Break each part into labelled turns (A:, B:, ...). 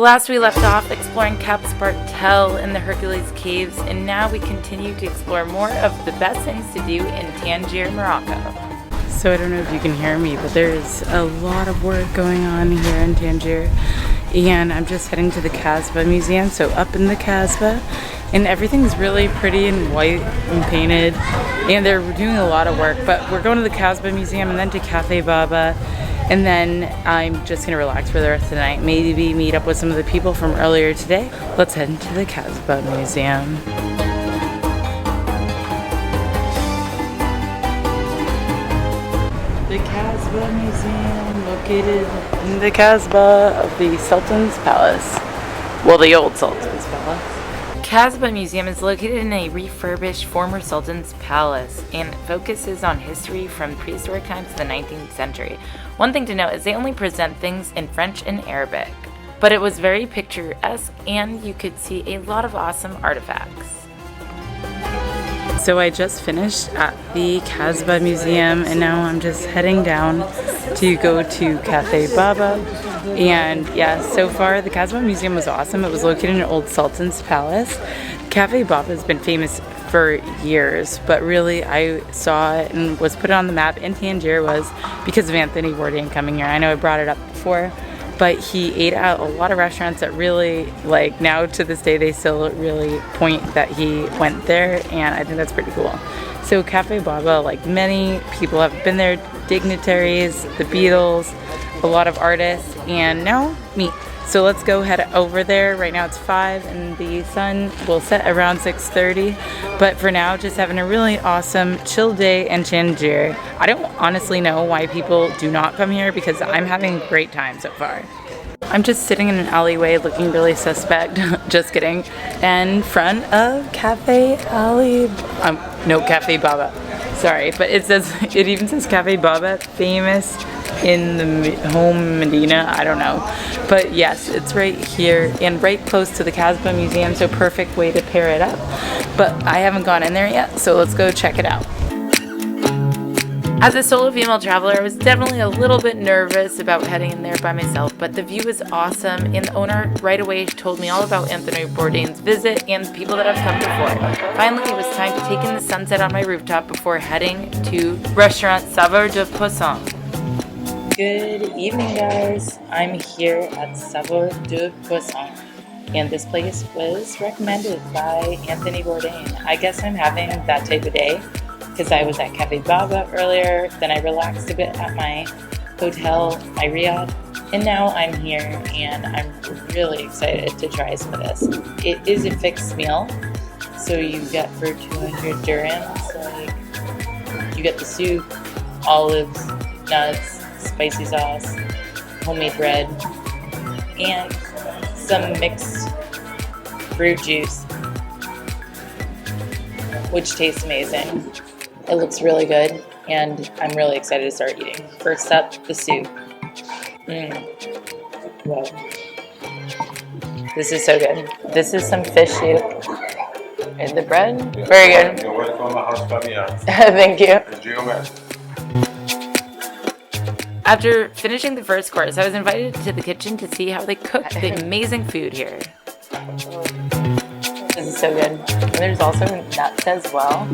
A: Last we left off exploring Casper and the Hercules Caves, and now we continue to explore more of the best things to do in Tangier, Morocco. So I don't know if you can hear me, but there's a lot of work going on here in Tangier, and I'm just heading to the Casper Museum, so up in the Casper, and everything's really pretty and white and painted, and they're doing a lot of work, but we're going to the Casper Museum and then to Caf Baba. And then I'm just gonna relax for the rest of the night. Maybe meet up with some of the people from earlier today. Let's head into the Casper Museum. The Casper Museum, located in the Casbah of the Sultan's Palace. Well, the old Sultan's Palace. Casper Museum is located in a refurbished former Sultan's Palace and focuses on history from prehistoric times to the 19th century. One thing to note is they only present things in French and Arabic, but it was very picturesque and you could see a lot of awesome artifacts. So I just finished at the Casper Museum and now I'm just heading down to go to Caf Baba. And yeah, so far the Casper Museum was awesome. It was located in an old Sultan's Palace. Caf Baba has been famous for years, but really I saw it and was put on the map in Tangier was because of Antony Bourdain coming here. I know I brought it up before, but he ate at a lot of restaurants that really, like now to this day, they still really point that he went there, and I think that's pretty cool. So Caf Baba, like many people have been there, dignitaries, the Beatles, a lot of artists, and now me. So let's go head over there. Right now it's 5 and the sun will set around 6:30. But for now, just having a really awesome chill day in Tangier. I don't honestly know why people do not come here because I'm having a great time so far. I'm just sitting in an alleyway looking really suspect, just kidding, in front of Caf Baba. Sorry, but it even says Caf Baba, famous in the home Medina, I don't know. But yes, it's right here and right close to the Casper Museum, so perfect way to pair it up. But I haven't gone in there yet, so let's go check it out. As a solo female traveler, I was definitely a little bit nervous about heading in there by myself, but the view is awesome, and the owner right away told me all about Antony Bourdain's visit and the people that have come before. Finally, it was time to take in the sunset on my rooftop before heading to restaurant Saveur De Poisson. Good evening, guys. I'm here at Saveur De Poisson, and this place was recommended by Antony Bourdain. I guess I'm having that type of day because I was at Caf Baba earlier, then I relaxed a bit at my hotel, my riad, and now I'm here and I'm really excited to try some of this. It is a fixed meal, so you get for 200 dirhams, like you get the soup, olives, nuts, spicy sauce, homemade bread, and some mixed fruit juice, which tastes amazing. It looks really good, and I'm really excited to start eating. First up, the soup. Wow. This is so good. This is some fish soup. And the bread, very good.
B: You're welcome.
A: Thank you.
B: Enjoy.
A: After finishing the first course, I was invited to the kitchen to see how they cook the amazing food here. This is so good. And there's also nuts as well.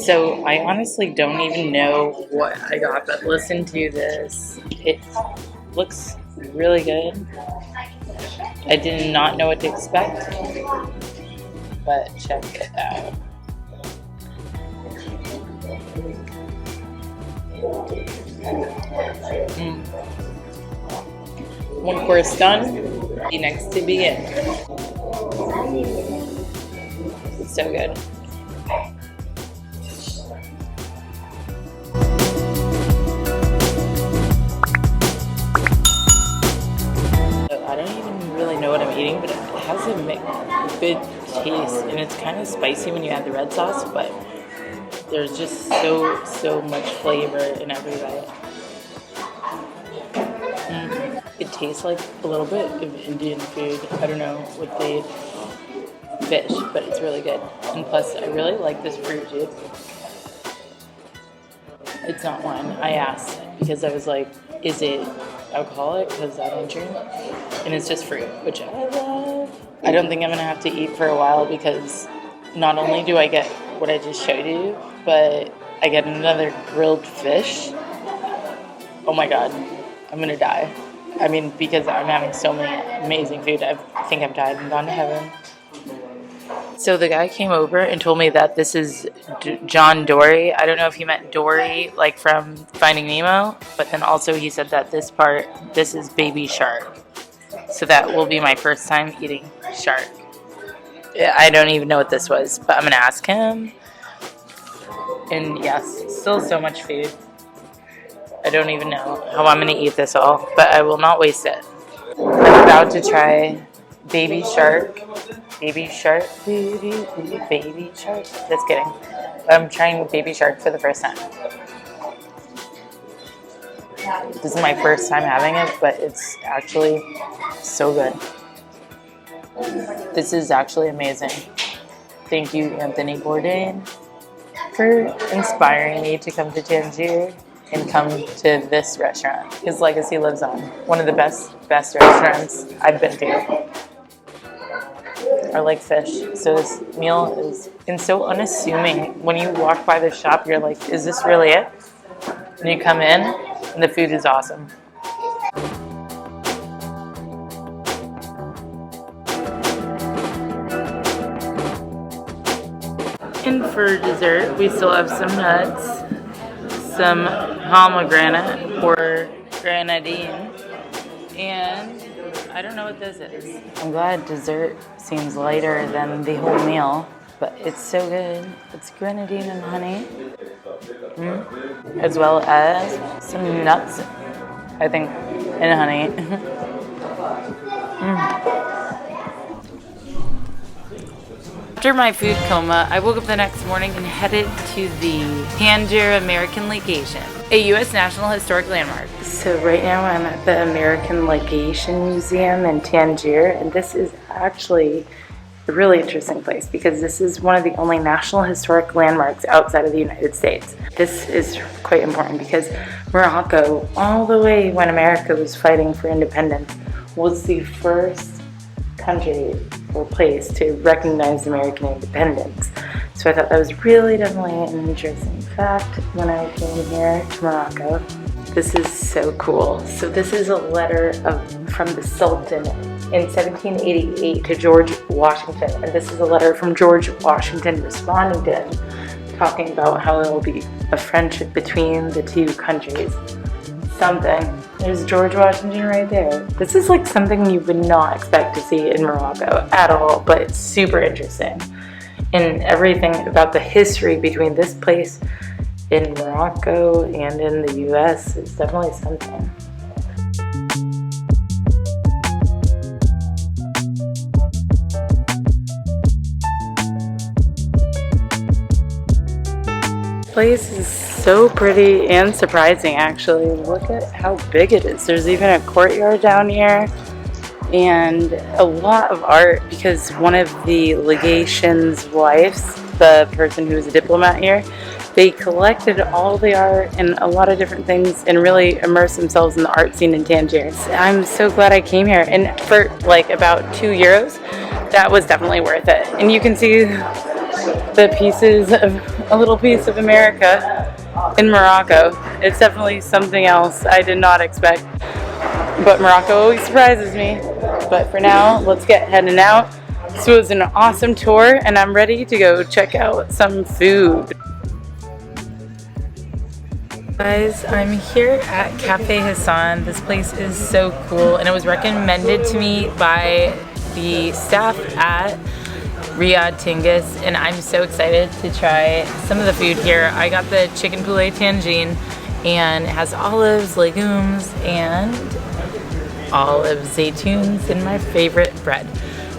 A: So I honestly don't even know what I got, but listen to this. It looks really good. I did not know what to expect, but check it out. One course done, the next to begin. It's so good. I don't even really know what I'm eating, but it has a good taste, and it's kind of spicy when you add the red sauce, but there's just so much flavor in every bite. It tastes like a little bit of Indian food. I don't know, with the fish, but it's really good. And plus, I really like this fruit juice. It's not wine. I asked, because I was like, is it alcoholic? Because I don't drink. And it's just fruit, which I love. I don't think I'm going to have to eat for a while because not only do I get what I just showed you, but I get another grilled fish. Oh my God, I'm going to die. I mean, because I'm having so many amazing food, I think I've died and gone to heaven. So the guy came over and told me that this is John Dory. I don't know if he meant Dory, like from Finding Nemo, but then also he said that this is baby shark. So that will be my first time eating shark. I don't even know what this was, but I'm going to ask him. And yes, still so much food. I don't even know how I'm going to eat this all, but I will not waste it. I'm about to try baby shark. Baby shark. Baby shark. Just kidding. I'm trying baby shark for the first time. This is my first time having it, but it's actually so good. This is actually amazing. Thank you, Antony Bourdain, for inspiring me to come to Tangier and come to this restaurant. His legacy lives on. One of the best restaurants I've been to. I like fish, so this meal is so unassuming. When you walk by the shop, you're like, is this really it? And you come in, and the food is awesome. And for dessert, we still have some nuts, some pomegranate or grenadine, and I don't know what this is. I'm glad dessert seems lighter than the whole meal, but it's so good. It's grenadine and honey, as well as some nuts, I think, and honey. After my food coma, I woke up the next morning and headed to the Tangier American Legation, a U.S. National Historic Landmark. So right now I'm at the American Legation Museum in Tangier, and this is actually a really interesting place because this is one of the only National Historic Landmarks outside of the United States. This is quite important because Morocco, all the way when America was fighting for independence, was the first country or place to recognize American independence. So I thought that was really definitely an interesting fact when I came here to Morocco. This is so cool. So this is a letter from the Sultan in 1788 to George Washington. And this is a letter from George Washington responding to him, talking about how there will be a friendship between the two countries. Something. There's George Washington right there. This is like something you would not expect to see in Morocco at all, but it's super interesting. And everything about the history between this place in Morocco and in the US is definitely something. Place is so pretty and surprising, actually. Look at how big it is. There's even a courtyard down here and a lot of art because one of the legation's wives, the person who was a diplomat here, they collected all the art and a lot of different things and really immersed themselves in the art scene in Tangier. I'm so glad I came here, and for like about €2, that was definitely worth it. And you can see the pieces of a little piece of America in Morocco. It's definitely something else I did not expect, but Morocco always surprises me. But for now, let's get heading out. This was an awesome tour, and I'm ready to go check out some food. Guys, I'm here at Cafe Hassan. This place is so cool, and it was recommended to me by the staff at Riyadh Tingis, and I'm so excited to try some of the food here. I got the chicken poulet tangine, and it has olives, legumes, and olive zaytuns, and my favorite bread.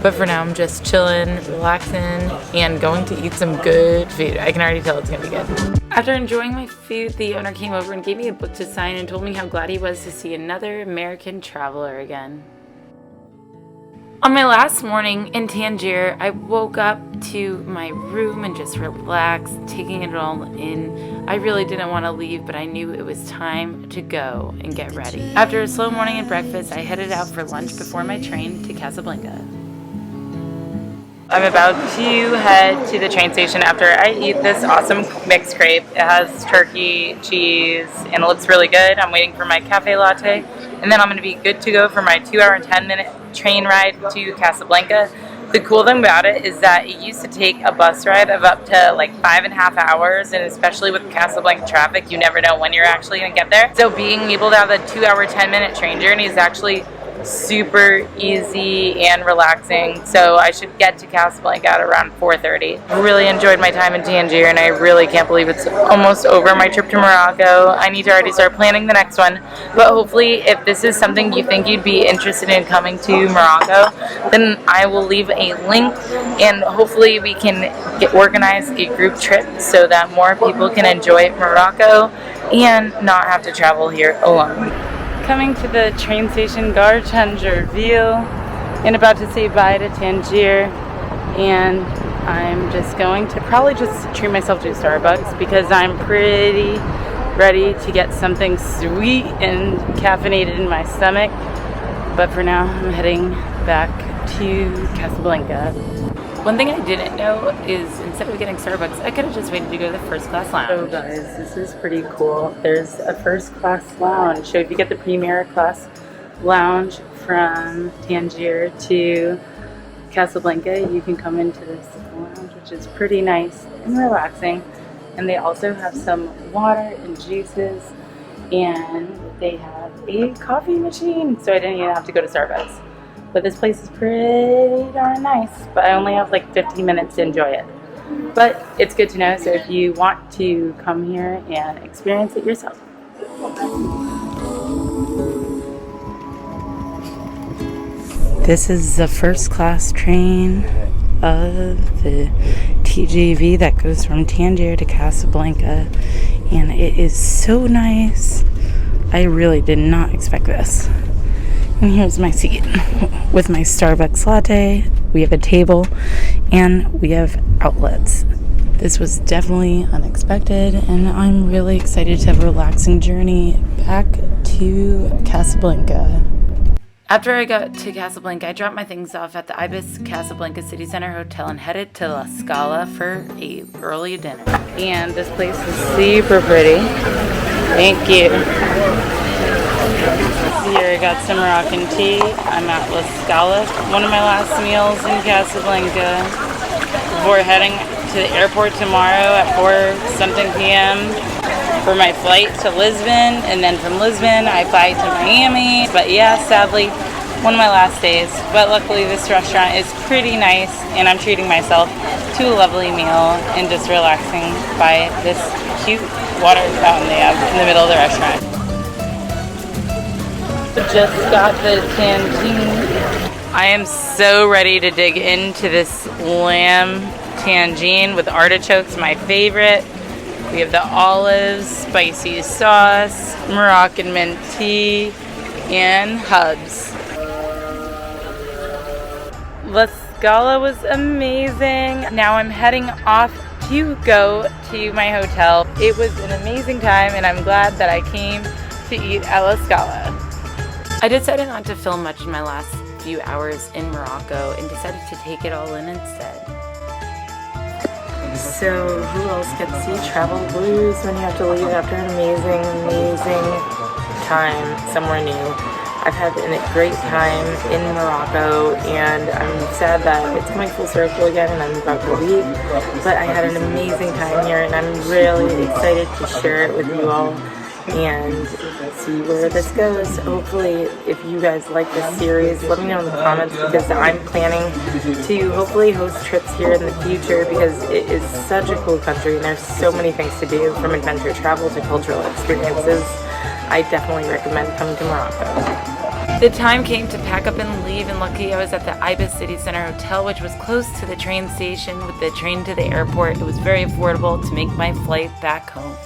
A: But for now, I'm just chilling, relaxing, and going to eat some good food. I can already tell it's gonna be good. After enjoying my food, the owner came over and gave me a book to sign and told me how glad he was to see another American traveler again. On my last morning in Tangier, I woke up to my room and just relaxed, taking it all in. I really didn't want to leave, but I knew it was time to go and get ready. After a slow morning and breakfast, I headed out for lunch before my train to Casablanca. I'm about to head to the train station after I eat this awesome mixed crepe. It has turkey, cheese, and it looks really good. I'm waiting for my cafe latte, and then I'm going to be good to go for my 2-hour and 10-minute train ride to Casablanca. The cool thing about it is that it used to take a bus ride of up to like 5.5 hours, and especially with Casablanca traffic, you never know when you're actually going to get there. So being able to have a 2-hour, 10-minute train journey is actually super easy and relaxing. So I should get to Casablanca at around 4:30. I really enjoyed my time in Tangier, and I really can't believe it's almost over my trip to Morocco. I need to already start planning the next one. But hopefully, if this is something you think you'd be interested in coming to Morocco, then I will leave a link, and hopefully we can organize a group trip so that more people can enjoy Morocco and not have to travel here alone. Coming to the train station, Gare Tangier Ville, and about to say bye to Tangier, and I'm just going to probably just treat myself to Starbucks because I'm pretty ready to get something sweet and caffeinated in my stomach. But for now, I'm heading back to Casablanca. One thing I didn't know is instead of getting Starbucks, I could have just waited to go to the first class lounge. So guys, this is pretty cool. There's a first class lounge. So if you get the premier class lounge from Tangier to Casablanca, you can come into this lounge, which is pretty nice and relaxing. And they also have some water and juices, and they have a coffee machine. So I didn't even have to go to Starbucks. But this place is pretty darn nice, but I only have like 15 minutes to enjoy it. But it's good to know, so if you want to come here and experience it yourself. This is the first class train of the TGV that goes from Tangier to Casablanca, and it is so nice. I really did not expect this. And here's my seat with my Starbucks latte. We have a table and we have outlets. This was definitely unexpected, and I'm really excited to have a relaxing journey back to Casablanca. After I got to Casablanca, I dropped my things off at the Ibis Casablanca City Center Hotel and headed to La Scala for a early dinner. And this place is super pretty. Thank you. Here I got some Moroccan tea. I'm at La Scala, one of my last meals in Casablanca, before heading to the airport tomorrow at 4-something p.m. for my flight to Lisbon, and then from Lisbon I fly to Miami. But yeah, sadly, one of my last days. But luckily this restaurant is pretty nice, and I'm treating myself to a lovely meal and just relaxing by this cute water fountain they have in the middle of the restaurant. Just got the tangine. I am so ready to dig into this lamb tangine with artichokes, my favorite. We have the olives, spicy sauce, Moroccan mint tea, and hubs. La Scala was amazing. Now I'm heading off to go to my hotel. It was an amazing time, and I'm glad that I came to eat at La Scala. I decided not to film much in my last few hours in Morocco and decided to take it all in instead. So who else gets the travel blues when you have to leave after an amazing time somewhere new? I've had a great time in Morocco, and I'm sad that it's coming full circle again and I'm about to leave. But I had an amazing time here, and I'm really excited to share it with you all and see where this goes. Hopefully, if you guys like this series, let me know in the comments, because I'm planning to hopefully host trips here in the future, because it is such a cool country and there's so many things to do, from adventure travel to cultural experiences. I definitely recommend coming to Morocco. The time came to pack up and leave, and lucky I was at the Ibis City Center Hotel, which was close to the train station. With the train to the airport, it was very affordable to make my flight back home.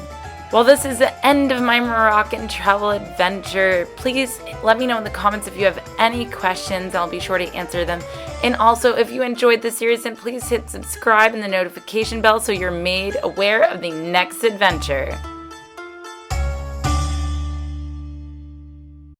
A: Well, this is the end of my Moroccan travel adventure. Please let me know in the comments if you have any questions. I'll be sure to answer them. And also, if you enjoyed this series, then please hit subscribe and the notification bell so you're made aware of the next adventure.